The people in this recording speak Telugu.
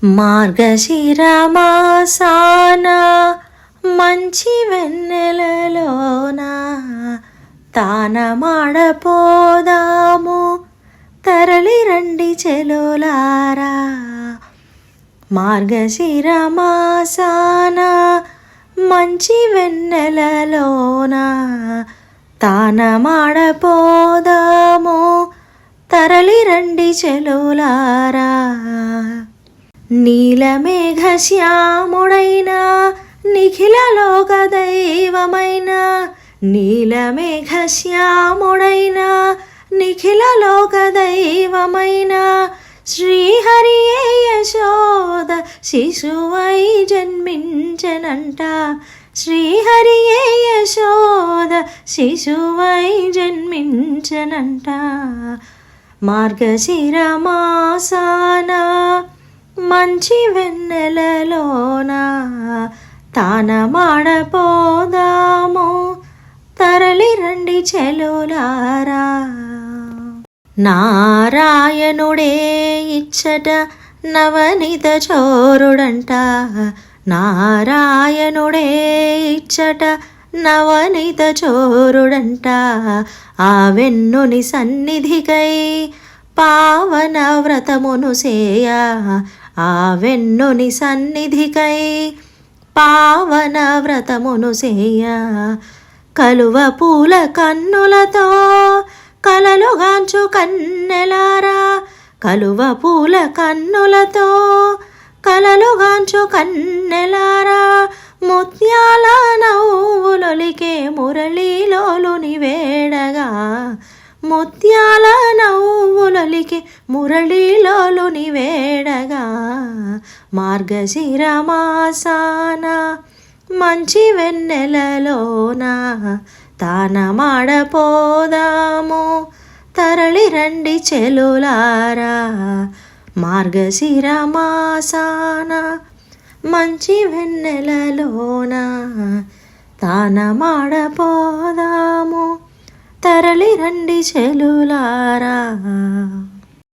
మార్గశిర మాసాన మంచి వెన్నెలలోన తానమాడపోదాము తరలి రండి చెలులారా. మార్గశిర మాసాన మంచి వెన్నెలలోన తానమాడపోదాము తరలి రండి చెలులారా. నీలమేఘ శ్యాముడైన నిఖిలలోక దైవమైన నీలమేఘ శ్యాముడైన నిఖిలలోక దైవమైన శ్రీహరియే యశోద శిశువై జన్మించనంట. శ్రీహరియే యశోద శిశువై జన్మించనంట. మార్గశిర మాసాన మంచి వెన్నెలలోన తానమాడపోదాము తరలి రండి చెలులారా. నారాయణుడే ఇచ్చట నవనిత చోరుడంట. నారాయణుడే ఇచ్చట నవనిత చోరుడంట. ఆ వెన్నుని సన్నిధికై పావన వ్రతమును సేయ. ఆ వెన్నుని సన్నిధికై పావన వ్రతమును సేయ. కలువ పూల కన్నులతో కలలుగాంచు కన్నెలారా. కలువ పూల కన్నులతో కలలుగాంచు కన్నెలారా. ముత్యాల నవ్వులొలికే మురళీలోలుని వేడగా. ముత్యాల నవ్వులొలికే మురళీలోలుని వేడగా. మార్గశిర మాసాన మంచి వెన్నెలలోన తానమాడపోదాము తరలి రండి చెలులారా. మార్గశిర మాసాన మంచి వెన్నెలలోన తానమాడపోదాము తరలి రండి చెలులారా.